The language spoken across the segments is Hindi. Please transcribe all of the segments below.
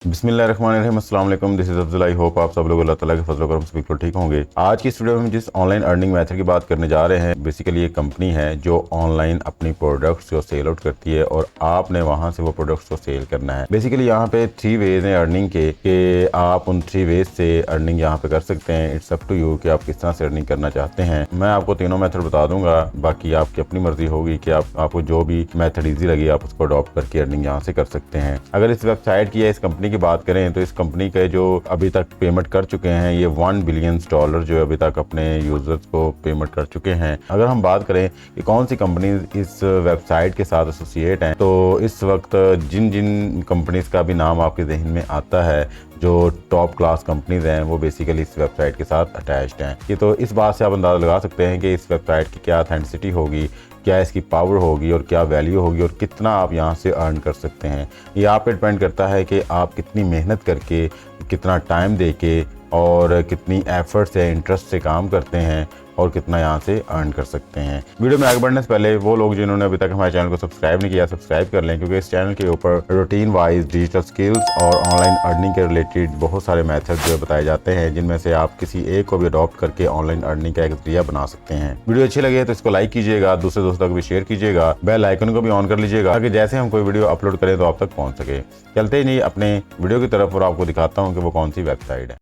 बिस्मिल्लाहिर्रहमानिर्रहीम, अस्सलाम वालेकुम। This is Afzal. I hope आप सब लोग अल्लाह ताला के फजल करम से बिल्कुल ठीक होंगे। आज की इस वीडियो में हम जिस ऑनलाइन अर्निंग मेथड की बात करने जा रहे हैं, बेसिकली एक कंपनी है जो ऑनलाइन अपनी प्रोडक्ट्स को सेल आउट करती है और आपने वहां से वो प्रोडक्ट्स को सेल करना है। बेसिकली यहाँ पे 3 वेज हैं अर्निंग के आप उन 3 वेज से अर्निंग यहाँ पे कर सकते हैं। इट्स अप टू यू कि आप किस तरह से अर्निंग करना चाहते हैं। मैं आपको तीनों मेथड बता दूंगा, बाकी आपकी अपनी मर्जी होगी कि आपको जो भी मेथड ईजी लगे आप उसको अडॉप्ट करके अर्निंग यहाँ से कर सकते हैं। अगर इस वेबसाइट की या इस कंपनी की बात करें तो इस कंपनी के जो अभी तक पेमेंट कर चुके हैं ये $1 बिलियन जो अभी तक अपने यूजर्स को पेमेंट कर चुके हैं। अगर हम बात करें कि कौन सी कंपनी इस वेबसाइट के साथ एसोसिएट हैं, तो इस वक्त जिन जिन कंपनीज का भी नाम आपके जहन में आता है जो टॉप क्लास कंपनीज हैं वो बेसिकली इस वेबसाइट के साथ अटैच्ड हैं। कि तो इस बात से आप अंदाज़ा लगा सकते हैं कि इस वेबसाइट की क्या ऑथेंटिसिटी होगी, क्या इसकी पावर होगी और क्या वैल्यू होगी और कितना आप यहाँ से अर्न कर सकते हैं। ये आप पे डिपेंड करता है कि आप कितनी मेहनत करके, कितना टाइम दे के और कितनी एफर्ट से, इंटरेस्ट से काम करते हैं और कितना यहाँ से अर्न कर सकते हैं। वीडियो में आगे बढ़ने से पहले वो लोग जिन्होंने अभी तक हमारे चैनल को सब्सक्राइब नहीं किया, सब्सक्राइब कर लें, क्योंकि इस चैनल के ऊपर रूटीन वाइज डिजिटल स्किल्स और ऑनलाइन अर्निंग के रिलेटेड बहुत सारे मेथड जो बताए जाते हैं, जिनमें से आप किसी एक को भी अडॉप्ट करके ऑनलाइन अर्निंग का एक जरिया बना सकते हैं। वीडियो अच्छी लगे तो इसको लाइक कीजिएगा, दूसरे दोस्तों को भी शेयर कीजिएगा, बेल आइकन को भी ऑन कर लीजिएगा ताकि जैसे हम कोई वीडियो अपलोड करें तो आप तक पहुँच सके। चलते ही नहीं अपने वीडियो की तरफ और आपको दिखाता हूँ कि वो कौन सी वेबसाइट है।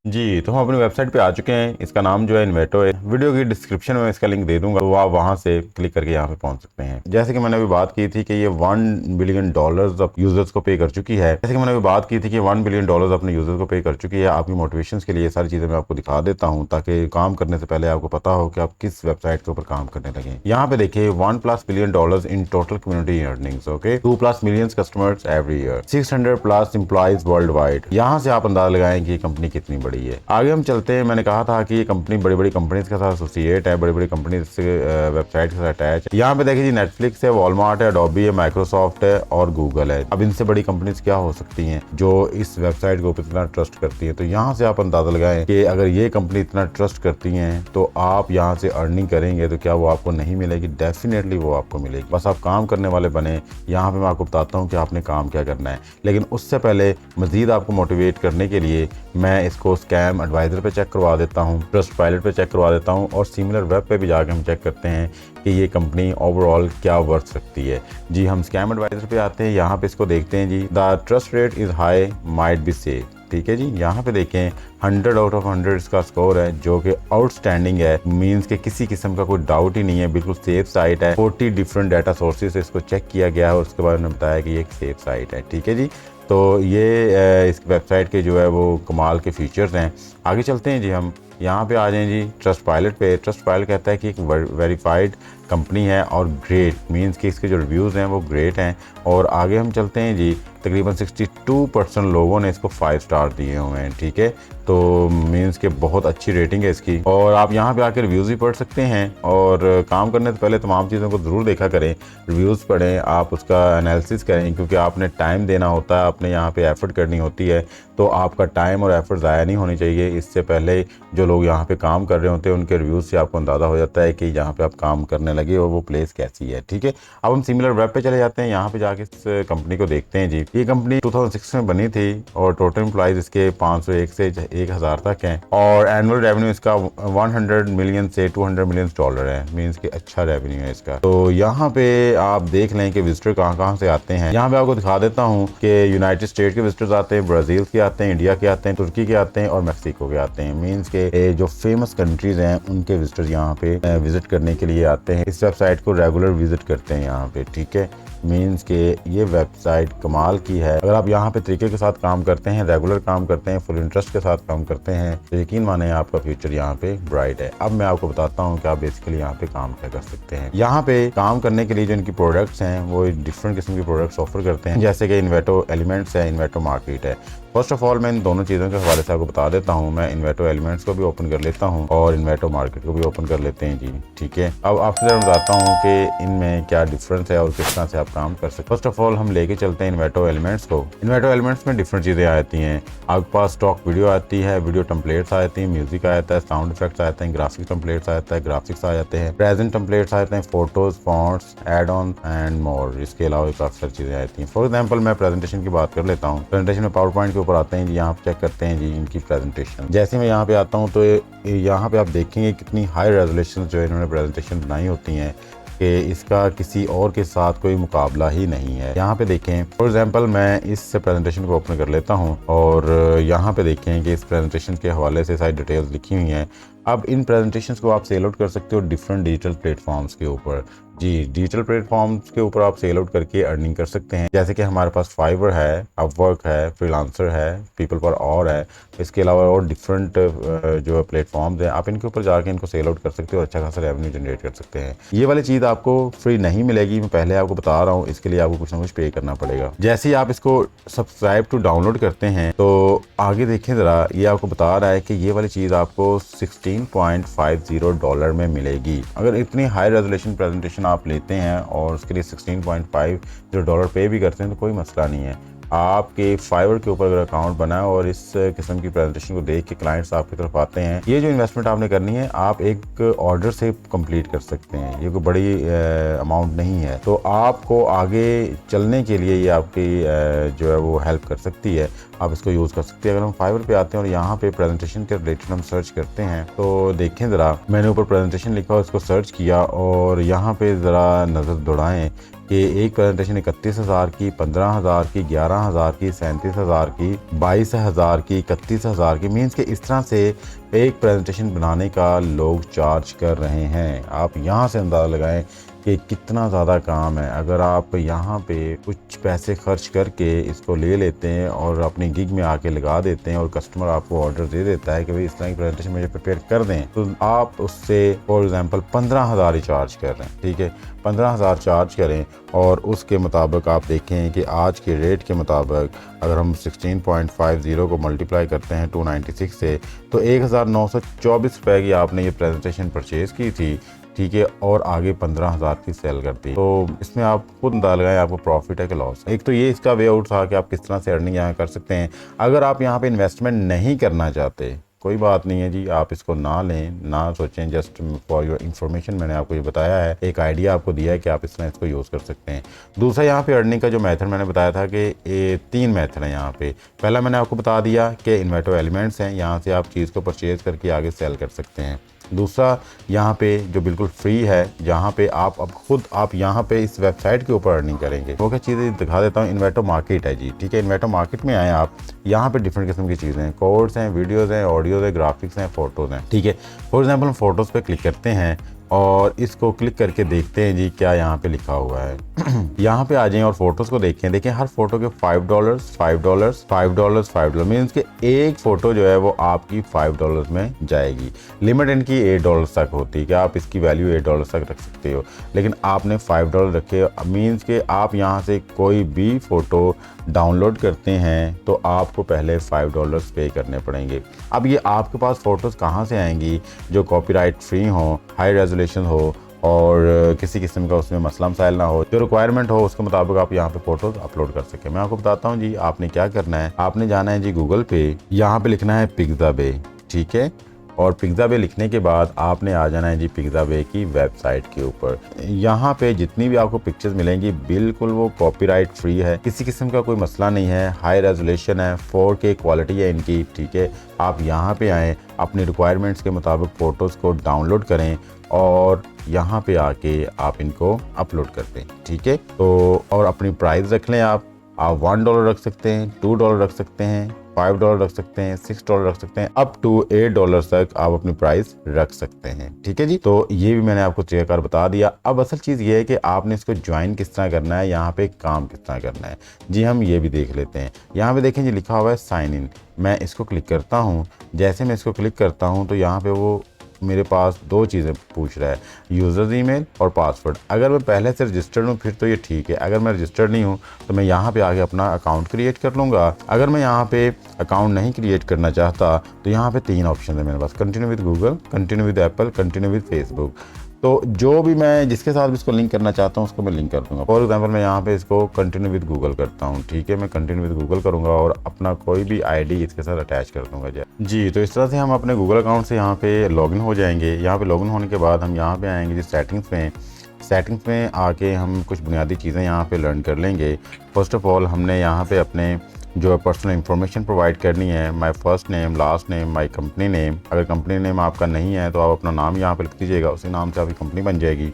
जी, तो हम अपनी वेबसाइट पे आ चुके हैं। इसका नाम जो है इन्वेटो है। वीडियो की डिस्क्रिप्शन में इसका लिंक दे दूंगा, तो आप वहां से क्लिक करके यहाँ पे पहुंच सकते हैं। जैसे कि मैंने अभी बात की थी कि ये $1 बिलियन अब यूजर्स को पे कर चुकी है। जैसे कि मैंने अभी बात की थी कि $1 बिलियन अपने यूजर्स को पे कर चुकी है। आपकी मोटिवेशन के लिए सारी चीजें मैं आपको दिखा देता हूँ ताकि काम करने से पहले आपको पता हो कि आप किस वेबसाइट के ऊपर काम करने लगे। यहाँ पे देखिए $1+ billion in total community earnings, okay, 2+ million customers every year, 600+ employees world wide. यहाँ से आप अंदाजा लगाएं कि ये कंपनी कितनी बड़ी है। आगे हम चलते हैं। मैंने कहा था कि ये कंपनी बड़ी बड़ी कंपनीज के साथ एसोसिएट है, बड़ी बड़ी कंपनीज से वेबसाइट के साथ अटैच है। यहाँ पे देखिए जी, नेटफ्लिक्स है, वॉलमार्ट है, अडोबी है, माइक्रोसॉफ्ट है और गूगल है। अब इनसे बड़ी कंपनीज क्या हो सकती हैं जो इस वेबसाइट को इतना ट्रस्ट करती है। तो यहाँ से आप अंदाजा लगाएं कि अगर ये कंपनी इतना ट्रस्ट करती हैं तो आप यहाँ से अर्निंग करेंगे तो क्या वो आपको नहीं मिलेगी? डेफिनेटली वो आपको मिलेगी। बस आप काम करने वाले बने। यहाँ पे मैं आपको बताता हूँ कि आपने काम क्या करना है, लेकिन उससे पहले मजीद आपको मोटिवेट करने के लिए मैं इसको स्कैम एडवाइजर पे चेक करवा देता हूँ, ट्रस्टपाइलट पे चेक करवा देता हूँ और सिमिलर वेब पे भी जाके हम चेक करते हैं कि ये कंपनी ओवरऑल क्या वर्क सकती है। जी, हम स्कैम एडवाइजर पे आते हैं। यहाँ पे इसको देखते हैं जी, the trust rate is high might be safe. ठीक है जी, यहाँ पे देखें 100 आउट ऑफ 100 इसका स्कोर है जो कि आउटस्टैंडिंग है। मींस के किसी किस्म का कोई डाउट ही नहीं है, बिल्कुल सेफ साइट है। 40 डिफरेंट डाटा सोर्सेज से इसको चेक किया गया है और उसके बाद उन्होंने बताया कि ये एक सेफ साइट है। ठीक है जी, तो ये इस वेबसाइट के जो है वो कमाल के फीचर्स हैं। आगे चलते हैं जी, हम यहाँ पे आ जाएं जी ट्रस्टपाइलट पे। ट्रस्टपाइलट कहता है कि एक वेरीफाइड कंपनी है और ग्रेट, मींस कि इसके जो रिव्यूज़ हैं वो ग्रेट हैं। और आगे हम चलते हैं जी, तकरीबन 62% लोगों ने इसको 5 स्टार दिए हुए हैं। ठीक है, तो मींस के बहुत अच्छी रेटिंग है इसकी। और आप यहाँ पे आकर रिव्यूज़ भी पढ़ सकते हैं और काम करने से पहले तमाम चीज़ों को ज़रूर देखा करें, रिव्यूज़ पढ़ें, आप उसका एनालिसिस करें, क्योंकि आपने टाइम देना होता है, आपने यहाँ पे एफर्ट करनी होती है। तो आपका टाइम और एफर्ट ज़ाया नहीं होनी चाहिए। इससे पहले जो लोग यहाँ पे काम कर रहे होते हैं उनके रिव्यूज़ से आपको अंदाज़ा हो जाता है कि यहाँ पे आप काम करने लगे और वो प्लेस कैसी है। ठीक है, अब हम सिमिलर वेब पे चले जाते हैं। यहाँ पे जाके इस कंपनी को देखते हैं जी। ये कंपनी 2006 में बनी थी और टोटल एम्प्लॉइज इसके 501 से 1000 तक हैं और एनुअल रेवेन्यू इसका 100 मिलियन से $200 मिलियन है। मींस कि अच्छा रेवेन्यू है इसका। तो यहाँ पे आप देख लें कि विजिटर कहाँ कहाँ से आते हैं। यहाँ पे आपको दिखा देता हूँ कि यूनाइटेड स्टेट के विजिटर्स आते हैं, ब्राजील के आते हैं, इंडिया के आते हैं, तुर्की के आते हैं और मैक्सिको के आते हैं। मींस के जो फेमस कंट्रीज हैं उनके विजिटर्स यहाँ पे विजिट करने के लिए आते हैं। इस वेबसाइट को रेगुलर विजिट करते हैं यहाँ पे। ठीक है, मींस के ये वेबसाइट कमाल की है। अगर आप यहाँ पे तरीके के साथ काम करते हैं, रेगुलर काम करते हैं, फुल इंटरेस्ट के साथ काम करते हैं, तो यकीन माने आपका फ्यूचर यहाँ पे ब्राइट है। अब मैं आपको बताता हूँ कि आप बेसिकली यहाँ पे काम क्या कर सकते हैं। यहाँ पे काम करने के लिए जो इनकी प्रोडक्ट्स हैं वो डिफरेंट किस्म की प्रोडक्ट्स ऑफर करते हैं, जैसे कि इन्वेटो एलिमेंट्स है, इन्वेटो मार्केट है। फर्स्ट ऑफ ऑल मैं इन दोनों चीज़ों के हवाले से आपको बता देता हूँ। मैं इन्वेटो एलिमेंट्स को भी ओपन कर लेता हूँ और इन्वेटो मार्केट को भी ओपन कर लेते हैं जी, ठीक है। अब आपसे मैं बताता हूँ कि इनमें क्या डिफरेंस है और किस तरह से आप काम कर सकते हैं। फर्स्ट ऑफ ऑल हम लेके चलते हैं इन्वेटो एलिमेंट्स को। इन्वेटो एलिमेंट्स में डिफरेंट चीज़ें आती हैं। आपके पास स्टॉक वीडियो आती है, वीडियो टेम्पलेट्स आती हैं, म्यूजिक आता है, साउंड इफेक्ट्स आते हैं, ग्राफिक्स टेम्पलेट्स आता है, ग्राफिक्स आ जाते हैं, प्रेजेंट टेम्पलेट्स आते हैं, photos, fonts, add on and more. इसके अलावा काफ़ी सारी चीज़ें आती हैं। फॉर एग्जाम्पल मैं प्रेजेंटेशन की बात कर लेता हूँ। प्रेजेंटेशन में पावर पॉइंट के ऊपर आते हैं जी, यहाँ पे चेक करते हैं जी इनकी प्रेजेंटेशन। जैसे मैं यहाँ पे आता हूँ तो यहाँ पे आप देखेंगे कितनी हाई रेजोल्यूशन जो इन्होंने प्रेजेंटेशन बनाई होती हैं कि इसका किसी और के साथ कोई मुकाबला ही नहीं है। यहाँ पे देखें, फॉर एग्जांपल मैं इस प्रेजेंटेशन को ओपन कर लेता हूँ और यहाँ पे देखें कि इस प्रेजेंटेशन के हवाले से सारी डिटेल्स लिखी हुई हैं। अब इन प्रेजेंटेशंस को आप सेल आउट कर सकते हो डिफरेंट डिजिटल प्लेटफॉर्म्स के ऊपर। जी, डिजिटल प्लेटफॉर्म्स के ऊपर आप सेल आउट करके अर्निंग कर सकते हैं। जैसे कि हमारे पास फाइवर है, अपवर्क है, फ्रीलांसर है, पीपल पर और है। इसके अलावा और डिफरेंट जो प्लेटफॉर्म्स हैं, आप इनके ऊपर जाके इनको सेल आउट कर सकते हो और अच्छा खासा रेवेन्यू जनरेट कर सकते हैं। ये वाली चीज़ आपको फ्री नहीं मिलेगी, मैं पहले आपको बता रहा हूँ। इसके लिए आपको कुछ ना कुछ पे करना पड़ेगा। जैसे ही आप इसको सब्सक्राइब टू डाउनलोड करते हैं तो आगे देखें ज़रा, ये आपको बता रहा है कि ये वाली चीज़ आपको $16.50 में मिलेगी। अगर इतनी हाई रेजोल्यूशन प्रेजेंटेशन आप लेते हैं और उसके लिए $16.50 पे भी करते हैं तो कोई मसला नहीं है। आपके फाइवर के ऊपर अगर अकाउंट बना है और इस किस्म की प्रेजेंटेशन को देख के क्लाइंट्स आपकी तरफ आते हैं, ये जो इन्वेस्टमेंट आपने करनी है आप एक ऑर्डर से कंप्लीट कर सकते हैं। ये कोई बड़ी अमाउंट नहीं है, तो आपको आगे चलने के लिए ये आपकी जो है वो हेल्प कर सकती है। आप इसको यूज़ कर सकते हैं। अगर हम फाइवर पे आते हैं और यहाँ पे प्रेजेंटेशन के रिलेटेड हम सर्च करते हैं तो देखें ज़रा, मैंने ऊपर प्रेजेंटेशन लिखा और इसको सर्च किया और यहाँ पे ज़रा नज़र दौड़ाएं कि एक प्रेजेंटेशन 31,000 की, 15,000 की, 11,000 की, 37,000 की, 22,000 की, 31,000 की, मीन्स के इस तरह से एक प्रेजेंटेशन बनाने का लोग चार्ज कर रहे हैं। आप यहाँ से अंदाज़ा लगाएं कि कितना ज़्यादा काम है। अगर आप यहाँ पे कुछ पैसे खर्च करके इसको ले लेते हैं और अपनी गिग में आके लगा देते हैं और कस्टमर आपको ऑर्डर दे देता है कि भाई इस तरह की प्रेजेंटेशन मुझे प्रिपेयर कर दें, तो आप उससे फॉर एग्जांपल 15,000 ही चार्ज कर रहे हैं, ठीक है। 15,000 चार्ज करें और उसके मुताबिक आप देखें कि आज के रेट के मुताबिक अगर हम 16.50 को मल्टीप्लाई करते हैं 296 से, तो 1,924 रुपये की आपने ये प्रेजेंटेशन परचेज़ की थी, ठीक है, और आगे 15,000 की सेल कर दी। तो इसमें आप खुद अंदाज़ा लगाएं आपको प्रॉफिट है कि लॉस। एक तो ये इसका वे आउट था कि आप किस तरह से अर्निंग यहाँ कर सकते हैं। अगर आप यहाँ पे इन्वेस्टमेंट नहीं करना चाहते, कोई बात नहीं है जी, आप इसको ना लें, ना सोचें। जस्ट फॉर योर इन्फॉर्मेशन मैंने आपको ये बताया है, एक आइडिया आपको दिया है कि आप इस तरह इसको यूज़ कर सकते हैं। दूसरा, यहाँ पे अर्निंग का जो मेथड मैंने बताया था कि ये 3 मेथड हैं यहाँ पे। पहला मैंने आपको बता दिया कि इन्वेटो एलिमेंट्स हैं, यहाँ से आप चीज़ को परचेज़ करके आगे सेल कर सकते हैं। दूसरा, यहाँ पे जो बिल्कुल फ्री है, जहाँ पे आप अब खुद आप यहाँ पे इस वेबसाइट के ऊपर अर्निंग करेंगे। वो क्या चीज़ें दिखा देता हूँ। इन्वेटो मार्केट है जी, ठीक है। इन्वेटो मार्केट में आए आप, यहाँ पे डिफरेंट किस्म की चीज़ें हैं, कोड्स हैं, वीडियोज़ हैं, ऑडियोज़ हैं, ग्राफिक्स हैं, फोटोज़ हैं, ठीक है। फॉर एग्जाम्पल हम फोटोज़ पे क्लिक करते हैं और इसको क्लिक करके देखते हैं जी क्या यहाँ पे लिखा हुआ है। यहाँ पे आ जाएं और फोटोज को देखें हर फोटो के $5, $5, $5, $5 मीन्स के एक फोटो जो है वो आपकी $5 में जाएगी। लिमिट इनकी $8 तक होती है कि आप इसकी वैल्यू $8 तक रख सकते हो, लेकिन आपने $5 रखे, मीन्स के आप यहाँ से कोई भी फोटो डाउनलोड करते हैं तो आपको पहले $5 पे करने पड़ेंगे। अब ये आपके पास फोटोज़ कहाँ से आएंगी जो कॉपीराइट फ्री हो, हाई रेजोल्यूशन हो और किसी किस्म का उसमें मसला मसाइल ना हो, जो रिक्वायरमेंट हो उसके मुताबिक आप यहाँ पे फोटोज अपलोड कर सकें। मैं आपको बताता हूँ जी, आपने क्या करना है। आपने जाना है जी गूगल पे, यहाँ पे लिखना है पिक्साबे, ठीक है। और पिक्साबे लिखने के बाद आपने आ जाना है जी पिक्साबे की वेबसाइट के ऊपर। यहाँ पे जितनी भी आपको पिक्चर्स मिलेंगी बिल्कुल वो कॉपीराइट फ्री है, किसी किस्म का कोई मसला नहीं है, हाई रेजोल्यूशन है, 4K क्वालिटी है इनकी, ठीक है। आप यहाँ पे आएँ, अपनी रिक्वायरमेंट्स के मुताबिक फ़ोटोज़ को डाउनलोड करें और यहाँ पे आके आप इनको अपलोड कर दें, ठीक है। तो और अपनी प्राइस रख लें, आप $1 रख सकते हैं, $2 रख सकते हैं, $5 रख सकते हैं, $6 रख सकते हैं, अप टू $8 तक आप अपनी प्राइस रख सकते हैं, ठीक है जी। तो ये भी मैंने आपको तरीकाकार बता दिया। अब असल चीज़ ये है कि आपने इसको ज्वाइन किस तरह करना है, यहाँ पे काम किस तरह करना है जी, हम ये भी देख लेते हैं। यहाँ पे देखें जी लिखा हुआ है साइन इन, मैं इसको क्लिक करता हूँ। जैसे मैं इसको क्लिक करता हूँ तो यहाँ पे वो मेरे पास दो चीज़ें पूछ रहा है, यूज़र्स ईमेल और पासवर्ड। अगर मैं पहले से रजिस्टर्ड हूँ फिर तो ये ठीक है, अगर मैं रजिस्टर्ड नहीं हूँ तो मैं यहाँ पे आके अपना अकाउंट क्रिएट कर लूँगा। अगर मैं यहाँ पे अकाउंट नहीं क्रिएट करना चाहता तो यहाँ पे 3 ऑप्शन है मेरे पास, continue with Google, continue with Apple, continue with Facebook. तो जो भी मैं जिसके साथ भी इसको लिंक करना चाहता हूँ उसको मैं लिंक कर दूंगा। फॉर एग्जांपल मैं यहाँ पे इसको कंटिन्यू विद गूगल करता हूँ, ठीक है। मैं कंटिन्यू विद गूगल करूँगा और अपना कोई भी आईडी इसके साथ अटैच कर दूंगा जी। तो इस तरह से हम अपने गूगल अकाउंट से यहाँ पे लॉगिन हो जाएंगे। यहाँ पे लॉगिन होने के बाद हम यहाँ पे आएंगे जी सेटिंग्स में आके हम कुछ बुनियादी चीज़ें यहाँ पे लर्न कर लेंगे। फर्स्ट ऑफ ऑल हमने यहाँ पे अपने जो पर्सनल इंफॉर्मेशन प्रोवाइड करनी है, my first name, last name, my company name. अगर कंपनी नेम आपका नहीं है तो आप अपना नाम यहाँ पे लिख दीजिएगा, उसी नाम से आपकी कंपनी बन जाएगी।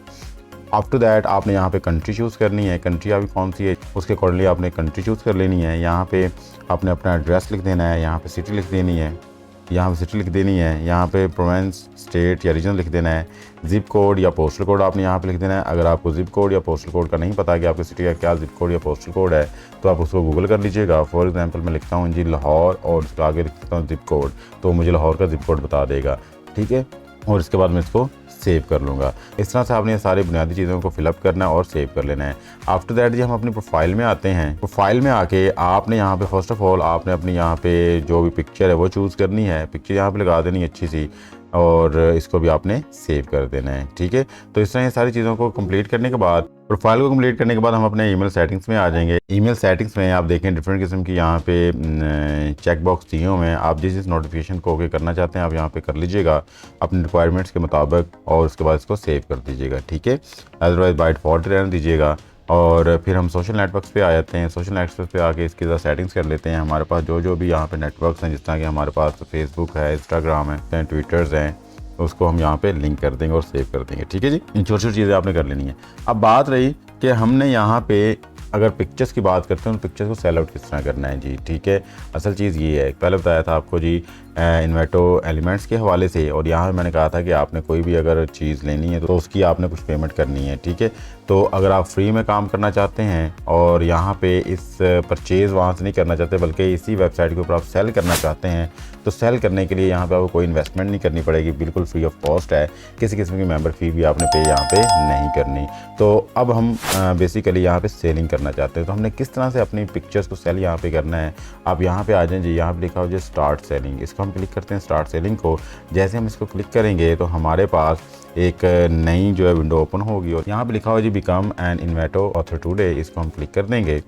आफ्टर दैट आपने यहाँ पे कंट्री चूज़ करनी है, कंट्री आपकी कौन सी है उसके अकॉर्डिंगली आपने कंट्री चूज़ कर लेनी है। यहाँ पे आपने अपना एड्रेस लिख देना है, यहाँ पे सिटी लिख देनी है, यहाँ पे सिटी लिख देनी है, यहाँ पे प्रोविंस, स्टेट या रीजन लिख देना है। जिप कोड या पोस्टल कोड आपने यहाँ पे लिख देना है। अगर आपको जिप कोड या पोस्टल कोड का नहीं पता कि आपकी सिटी का क्या जिप कोड या पोस्टल कोड है तो आप उसको गूगल कर लीजिएगा। फॉर एग्जांपल मैं लिखता हूँ जी लाहौर और उसके आगे लिखता हूँ जिप कोड, तो मुझे लाहौर का जिप कोड बता देगा, ठीक है। और इसके बाद मैं इसको सेव कर लूँगा। इस तरह से आपने ये सारी बुनियादी चीज़ों को फिलअप करना है और सेव कर लेना है। आफ्टर दैट जी हम अपनी प्रोफाइल में आते हैं। प्रोफाइल में आके आपने यहाँ पे फर्स्ट ऑफ ऑल आपने अपनी यहाँ पे जो भी पिक्चर है वो चूज़ करनी है, पिक्चर यहाँ पे लगा देनी है अच्छी सी, और इसको भी आपने सेव कर देना है, ठीक है। तो इस तरह ये सारी चीज़ों को कंप्लीट करने के बाद, प्रोफाइल को कंप्लीट करने के बाद हम अपने ईमेल सेटिंग्स में आ जाएंगे। ईमेल सेटिंग्स में आप देखें डिफरेंट किस्म की यहाँ पे चेक बॉक्स दिए हुए हैं। आप जिस नोटिफिकेशन को ओके करना चाहते हैं आप यहाँ पे कर लीजिएगा अपने रिक्वायरमेंट्स के मुताबिक, और उसके बाद इसको सेव कर दीजिएगा, ठीक है। अदरवाइज बाय डिफॉल्ट रहने दीजिएगा। और फिर हम सोशल नेटवर्क्स पे आ जाते हैं। सोशल नेटवर्क्स पे आके इसकी ज़रा सेटिंग्स कर लेते हैं। हमारे पास जो भी यहाँ पे नेटवर्क्स हैं, जिस तरह कि हमारे पास फेसबुक है, इंस्टाग्राम है, ट्विटर्स हैं, उसको हम यहाँ पे लिंक कर देंगे और सेव कर देंगे, ठीक है जी। इन छोटी छोटी चीज़ें आपने कर लेनी है। अब बात रही कि हमने यहाँ पे अगर पिक्चर्स की बात करते हैं तो पिक्चर्स को सेल आउट किस तरह करना है जी, ठीक है। असल चीज़ ये है, पहले बताया था आपको जी इन्वेटो एलिमेंट्स के हवाले से, और यहाँ मैंने कहा था कि आपने कोई भी अगर चीज़ लेनी है तो उसकी आपने कुछ पेमेंट करनी है, ठीक है। तो अगर आप फ्री में काम करना चाहते हैं और यहाँ पे इस परचेज़ वहाँ से नहीं करना चाहते बल्कि इसी वेबसाइट के ऊपर आप सेल करना चाहते हैं, तो सेल करने के लिए यहाँ पे आपको कोई इन्वेस्टमेंट नहीं करनी पड़ेगी, बिल्कुल फ्री ऑफ कॉस्ट है। किसी किस्म की मेंबर फी भी आपने पे यहाँ पे नहीं करनी। तो अब हम बेसिकली यहाँ पे सेलिंग करना चाहते हैं, तो हमने किस तरह से अपनी पिक्चर्स को सेल यहाँ पे करना है। आप यहाँ पे आ जाएं जी, यहाँ पे लिखा हो जी स्टार्ट सेलिंग, इसको हम क्लिक करते हैं स्टार्ट सेलिंग को। जैसे हम इसको क्लिक करेंगे तो हमारे पास एक नई जो है विंडो ओपन होगी और यहाँ पे लिखा हुआ जी बिकम एन इन्वेटो ऑथर टुडे, इसको हम क्लिक कर देंगे।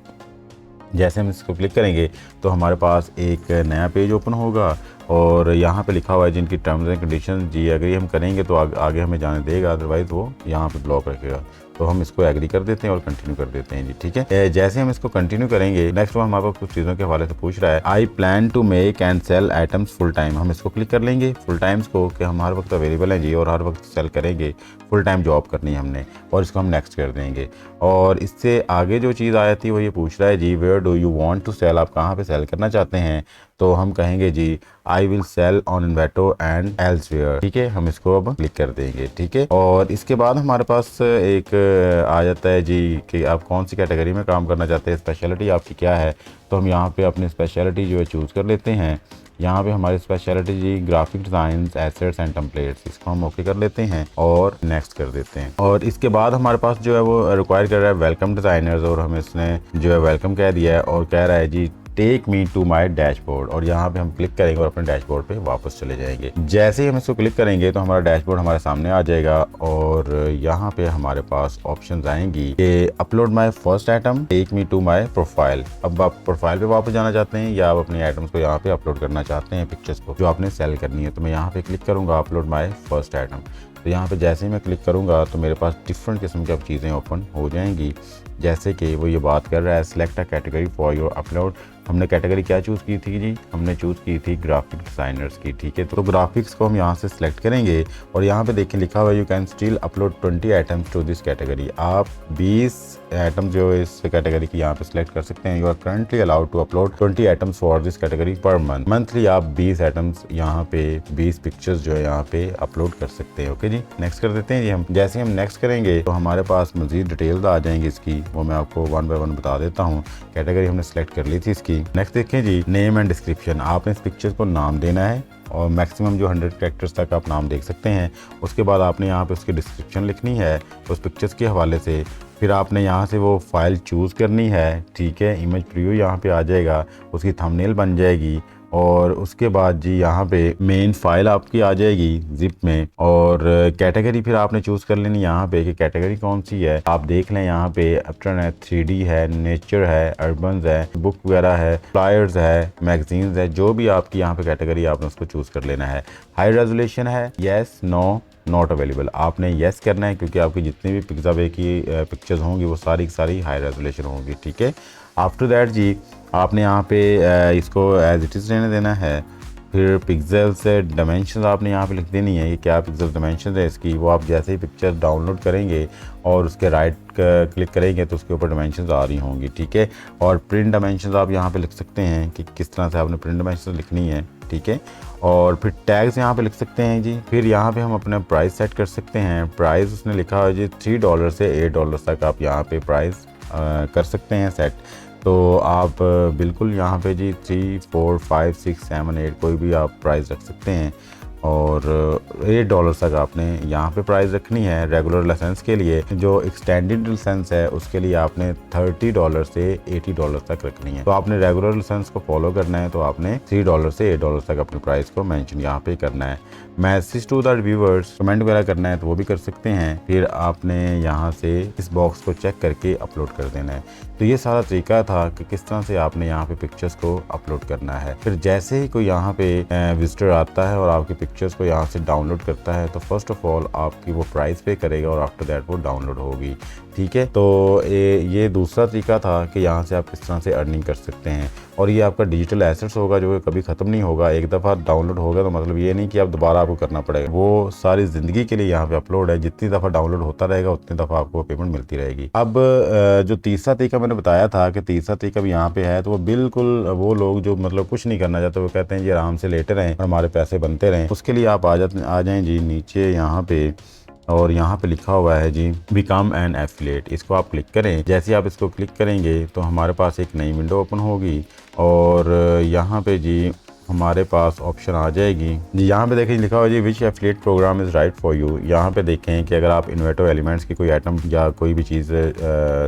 जैसे हम इसको क्लिक करेंगे तो हमारे पास एक नया पेज ओपन होगा और यहाँ पे लिखा हुआ है जिनकी टर्म्स एंड कंडीशन जी एग्री हम करेंगे तो आगे हमें जाने देगा, अदरवाइज़ वो यहाँ पे ब्लॉक रखेगा। तो हम इसको एग्री कर देते हैं और कंटिन्यू कर देते हैं जी, ठीक है। जैसे हम इसको कंटिन्यू करेंगे, नेक्स्ट वो हमारे पास कुछ चीज़ों के हवाले से पूछ रहा है। I plan to make and sell items full time, हम इसको क्लिक कर लेंगे फुल टाइम्स को कि हम हर वक्त अवेलेबल हैं जी और हर वक्त सेल करेंगे, फुल टाइम जॉब करनी है हमने, और इसको हम नेक्स्ट कर देंगे। और इससे आगे जो चीज़ आया थी वो ये पूछ रहा है जी where do you want to sell, आप कहाँ पे सेल करना चाहते हैं। तो हम कहेंगे जी I will sell on Envato and elsewhere, ठीक है। हम इसको अब क्लिक कर देंगे, ठीक है। और इसके बाद हमारे पास एक आ जाता है जी कि आप कौन सी कैटेगरी में काम करना चाहते हैं, स्पेशलिटी आपकी क्या है। तो हम यहाँ पे अपनी स्पेशलिटी जो है चूज़ कर लेते हैं। यहाँ पे हमारी स्पेशलिटी जी graphic design, assets and templates, इसको हम ओके कर लेते हैं और नेक्स्ट कर देते हैं। और इसके बाद हमारे पास जो है वो रिक्वायर कर रहा है वेलकम डिज़ाइनर्स, और हमें इसने जो है वेलकम कह दिया है और कह रहा है जी take me to my dashboard, और यहाँ पे हम क्लिक करेंगे और अपने डैशबोर्ड पे वापस चले जाएंगे। जैसे ही हम इसको क्लिक करेंगे तो हमारा डैशबोर्ड हमारे सामने आ जाएगा और यहाँ पे हमारे पास ऑप्शंस आएंगी कि upload my first item, take me to my profile. अब आप प्रोफाइल पे वापस जाना चाहते हैं या आप अपनी आइटम्स को यहाँ पे अपलोड करना चाहते हैं, पिक्चर्स को जो आपने सेल करनी है। तो मैं यहाँ पे क्लिक करूँगा अपलोड माय फर्स्ट आइटम। तो यहाँ पे जैसे ही मैं क्लिक करूँगा तो मेरे पास डिफरेंट किस्म की अब चीज़ें ओपन हो जाएंगी। जैसे कि वो ये बात कर रहा है select a category for your upload. हमने कैटेगरी क्या चूज़ की थी जी, हमने चूज़ की थी ग्राफिक डिज़ाइनर्स की, ठीक है। तो ग्राफिक्स को हम यहाँ से सिलेक्ट करेंगे और यहाँ पे देखें लिखा हुआ you can still upload 20 items to this category. आप 20 आइटम जो इस कैटेगरी की यहाँ पे सिलेक्ट कर सकते हैं। You are currently allowed to upload 20 items for this category per month. Monthly आप 20 आइटम्स यहाँ पे 20 पिक्चर्स जो है यहाँ पे अपलोड कर सकते हैं। ओके जी, नेक्स्ट कर देते हैं जी हम। जैसे हम नेक्स्ट करेंगे तो हमारे पास मजीद डिटेल्स आ जाएंगी इसकी, वो मैं आपको वन बाय वन बता देता हूँ। कैटेगरी हमने सेलेक्ट कर ली थी इसकी, की। नेक्स्ट देखें जी, नेम एंड डिस्क्रिप्शन। आपने इस पिक्चर को नाम देना है और मैक्सिमम जो 100 कैरेक्टर्स तक आप नाम देख सकते हैं। उसके बाद आपने यहाँ पे उसकी डिस्क्रिप्शन लिखनी है उस पिक्चर्स के हवाले से। फिर आपने यहाँ से वो फाइल चूज़ करनी है, ठीक है। इमेज प्रीव्यू यहाँ पे आ जाएगा, उसकी थंबनेल बन जाएगी और उसके बाद जी यहाँ पे मेन फाइल आपकी आ जाएगी जिप में। और कैटेगरी फिर आपने चूज़ कर लेनी यहाँ पे कि कैटेगरी कौन सी है। आप देख लें यहाँ पे एप्टन है, 3D है, नेचर है, अर्बन्स है, बुक वगैरह है, फ्लायर्स है, मैगजीन्स है, जो भी आपकी यहाँ पे कैटेगरी आपने उसको चूज़ कर लेना है। हाई रेजोल्यूशन है, येस, नो, नॉट अवेलेबल। आपने येस करना है क्योंकि आपकी जितनी भी पिक्साबे की पिक्चर्स होंगी वो सारी की सारी हाई रेजोल्यूशन होंगी, ठीक है। आफ्टर दैट जी आपने यहाँ पे इसको एज इट इज़ रहने देना है। फिर पिक्सेल्स डायमेंशन आपने यहाँ पे लिख देनी है कि क्या पिक्सल डायमेंशन है इसकी। वो आप जैसे ही पिक्चर डाउनलोड करेंगे और उसके राइट क्लिक करेंगे तो उसके ऊपर डायमेंशन आ रही होंगी, ठीक है। और प्रिंट डायमेंशन आप यहाँ पे लिख सकते हैं कि किस तरह से आपने प्रिंट डायमेंशन लिखनी है, ठीक है। और फिर टैग्स यहाँ पे लिख सकते हैं जी। फिर यहाँ पे हम अपना प्राइस सेट कर सकते हैं। प्राइस उसने लिखा है जी $3 से $8 तक आप यहाँ पे प्राइस कर सकते हैं सेट। तो आप बिल्कुल यहाँ पे जी 3, 4, 5, 6, 7, 8 कोई भी आप प्राइस रख सकते हैं। और $8 तक आपने यहाँ पे प्राइस रखनी है। रेगुलर लाइसेंस के लिए, जो एक्सटेंडेड लाइसेंस है उसके लिए आपने $30 से $80 तक रखनी है। तो आपने रेगुलर लाइसेंस को फॉलो करना है तो आपने $3 से $8 तक अपने प्राइस को मेंशन यहाँ पे करना है। Message to the reviewers, comment वगैरह करना है तो वो भी कर सकते हैं। फिर आपने यहाँ से इस बॉक्स को चेक करके अपलोड कर देना है। तो ये सारा तरीका था कि किस तरह से आपने यहाँ पे पिक्चर्स को अपलोड करना है। फिर जैसे ही कोई यहाँ पे विजिटर आता है और आपकी पिक्चर्स को यहाँ से डाउनलोड करता है तो फर्स्ट ऑफ ऑल आपकी वो प्राइस पे करेगा और आफ्टर दैट वो डाउनलोड होगी, ठीक है। तो ये दूसरा तरीका था कि यहाँ से आप किस तरह से अर्निंग कर सकते हैं। और ये आपका डिजिटल एसेट्स होगा जो कभी ख़त्म नहीं होगा। एक दफ़ा डाउनलोड होगा तो मतलब ये नहीं कि आप दोबारा आपको करना पड़ेगा, वो सारी ज़िंदगी के लिए यहाँ पे अपलोड है। जितनी दफ़ा डाउनलोड होता रहेगा उतनी दफ़ा आपको पेमेंट मिलती रहेगी। अब जो तीसरा तरीका मैंने बताया था कि तीसरा तरीका भी यहाँ पे है, तो वो बिल्कुल वो लोग जो मतलब कुछ नहीं करना चाहते, वो कहते हैं जी आराम से लेटे रहें और हमारे पैसे बनते रहें, उसके लिए आप आ जाएँ जी नीचे यहाँ पे। और यहाँ पे लिखा हुआ है जी बिकम एन एफिलिएट, इसको आप क्लिक करें। जैसे ही आप इसको क्लिक करेंगे तो हमारे पास एक नई विंडो ओपन होगी और यहाँ पे जी हमारे पास ऑप्शन आ जाएगी जी। यहाँ पे देखें लिखा हुआ जी which affiliate program is right for you. यहाँ पे देखें कि अगर आप इन्वेटो एलिमेंट्स की कोई आइटम या कोई भी चीज़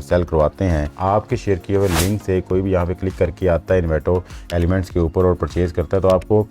सेल करवाते हैं, आपके शेयर किए हुए लिंक से कोई भी यहाँ पे क्लिक करके आता है इन्वेटो एलिमेंट्स के ऊपर और परचेज करता है तो आपको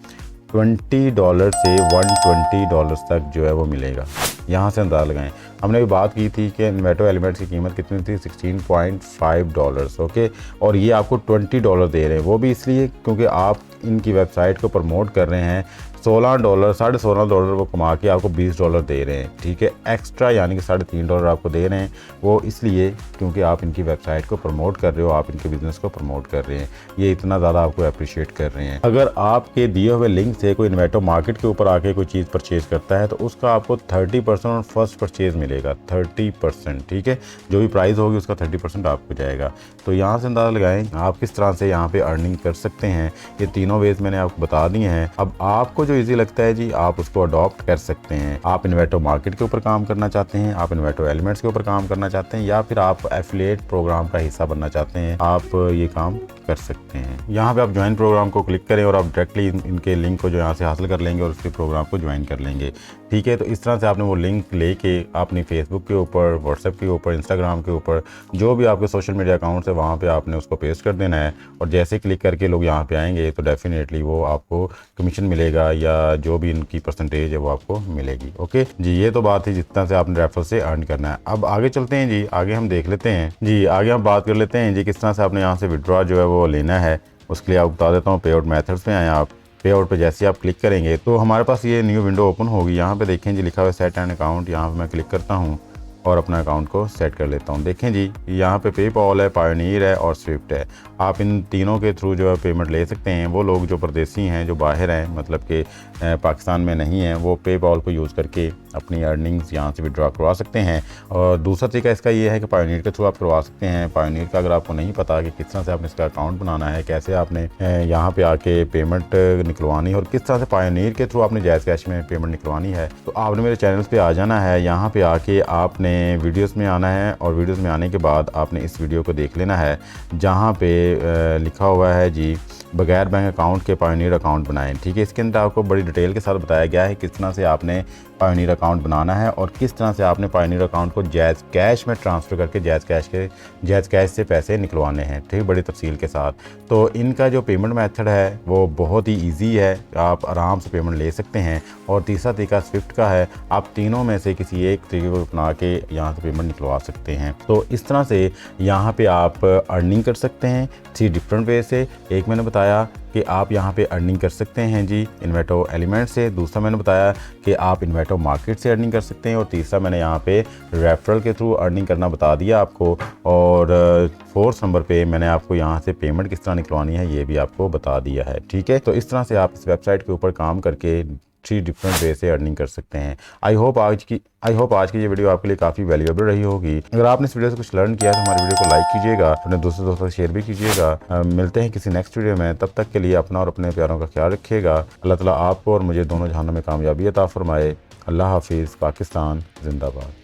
$20 से $120 तक जो है वो मिलेगा। यहाँ से अंदाज़ा लगाएं। हमने भी बात की थी कि इन्वेटो एलिमेंट्स की कीमत कितनी थी, $16.5, ओके। और ये आपको $20 दे रहे हैं, वो भी इसलिए क्योंकि आप इनकी वेबसाइट को प्रमोट कर रहे हैं। $16, $16.5 वो कमा के आपको $20 दे रहे हैं, ठीक है। एक्स्ट्रा यानी कि $3.5 आपको दे रहे हैं, वो इसलिए क्योंकि आप इनकी वेबसाइट को प्रमोट कर रहे हो, आप इनके बिज़नेस को प्रमोट कर रहे हैं। ये इतना ज़्यादा आपको अप्रिशिएट कर रहे हैं। अगर आपके दिए हुए लिंक से कोई इन्वेटो मार्केट के ऊपर आके कोई चीज़ परचेज करता है तो उसका आपको 30% और फर्स्ट परचेज मिलेगा 30%, ठीक है। जो भी प्राइस होगी उसका 30% आपको जाएगा। तो यहाँ से अंदाज़ा लगाएं आप किस तरह से यहाँ पे अर्निंग कर सकते हैं। ये तीनों वेज मैंने आपको बता दिए हैं। अब आपको जो इजी लगता है जी आप उसको अडॉप्ट कर सकते हैं। आप इन्वेटो मार्केट के ऊपर काम करना चाहते हैं, आप इन्वेटो एलिमेंट्स के ऊपर काम करना चाहते हैं, या फिर आप एफिलिएट प्रोग्राम का हिस्सा बनना चाहते हैं, आप ये काम कर सकते हैं। यहाँ पे आप ज्वाइन प्रोग्राम को क्लिक करें और आप डायरेक्टली इनके लिंक को जो यहाँ से हासिल कर लेंगे और उसके प्रोग्राम को ज्वाइन कर लेंगे, ठीक है। तो इस तरह से आपने वो लिंक लेके अपनी फेसबुक के ऊपर, व्हाट्सएप के ऊपर, इंस्टाग्राम के ऊपर, जो भी आपके सोशल मीडिया अकाउंट्स है वहाँ पे आपने उसको पेस्ट कर देना है। और जैसे क्लिक करके लोग यहाँ पे आएंगे तो डेफिनेटली वो आपको कमीशन मिलेगा या जो भी इनकी परसेंटेज है वो आपको मिलेगी, ओके जी। ये तो बात है जितना से आपने रेफरल से अर्न करना है। अब आगे चलते हैं जी, आगे हम देख लेते हैं जी, आगे हम बात कर लेते हैं जी किस तरह से आपने यहाँ से विड्रॉ जो है वो लेना है। उसके लिए आपको बता देता हूँ, पे आउट मेथड्स में आए आप। पे आउट पे जैसे आप क्लिक करेंगे तो हमारे पास ये न्यू विंडो ओपन होगी। यहाँ पे देखें जी लिखा हुआ है सेट एन अकाउंट, यहाँ पे मैं क्लिक करता हूँ और अपना अकाउंट को सेट कर लेता हूँ। देखें जी यहाँ पे पेपॉल है, पायोनियर है और स्विफ्ट है। आप इन तीनों के थ्रू जो है पेमेंट ले सकते हैं। वो लोग जो परदेसी हैं, जो बाहर हैं, मतलब कि पाकिस्तान में नहीं हैं, वो पेपॉल को यूज़ करके अपनी अर्निंग्स यहाँ से विड्रॉ करवा सकते हैं। और दूसरा तरीका इसका ये है कि पायोनियर के थ्रू आप करवा सकते हैं। पायोनियर का अगर आपको नहीं पता कि किस तरह से आपने इसका अकाउंट बनाना है, कैसे आपने यहाँ पे आके पेमेंट निकलवानी है और किस तरह से पायोनियर के थ्रू आपने जायज़ कैश में पेमेंट निकलवानी है, तो आपने मेरे चैनल पे आ जाना है। यहाँ पे आके आपने आपने वीडियोस में आना है और वीडियोस में आने के बाद आपने इस वीडियो को देख लेना है जहाँ पे लिखा हुआ है जी बगैर बैंक अकाउंट के पायोनियर अकाउंट बनाएं। ठीक है, इसके अंदर आपको बड़ी डिटेल के साथ बताया गया है किस तरह से आपने पायोनियर अकाउंट बनाना है और किस तरह से आपने पायोनियर अकाउंट को जैज़ कैश में ट्रांसफ़र करके जैज़ कैश से पैसे निकलवाने हैं। ठीक, बड़ी तफसील के साथ। तो इनका जो पेमेंट मेथड है वो बहुत ही ईजी है, आप आराम से पेमेंट ले सकते हैं। और तीसरा तरीका स्विफ्ट का है, आप तीनों में से किसी एक तरीके को अपना के यहाँ से पेमेंट निकलवा सकते हैं। तो इस तरह से यहाँ पे आप अर्निंग कर सकते हैं 3 डिफरेंट वे से। एक मैंने बताया कि आप यहाँ पे अर्निंग कर सकते हैं जी इन्वेटो एलिमेंट से, दूसरा मैंने बताया कि आप इन्वेटो मार्केट से अर्निंग कर सकते हैं और तीसरा मैंने यहाँ पे रेफरल के थ्रू अर्निंग करना बता दिया आपको। और फोर्थ नंबर पे मैंने आपको यहाँ से पेमेंट किस तरह निकलवानी है ये भी आपको बता दिया है। ठीक है, तो इस तरह से आप इस वेबसाइट के ऊपर काम करके 3 डिफरेंट वे से अर्निंग कर सकते हैं। आई होप आज की ये वीडियो आपके लिए काफ़ी वैल्यूएबल रही होगी। अगर आपने इस वीडियो से कुछ लर्न किया तो हमारी वीडियो को लाइक कीजिएगा, अपने दोस्तों से शेयर भी कीजिएगा। मिलते हैं किसी नेक्स्ट वीडियो में, तब तक के लिए अपना और अपने प्यारों का ख्याल रखिएगा। अल्लाह ताला आपको और मुझे दोनों जहानों में कामयाबी अता फरमाए। अल्लाह हाफिज़। पाकिस्तान जिंदाबाद।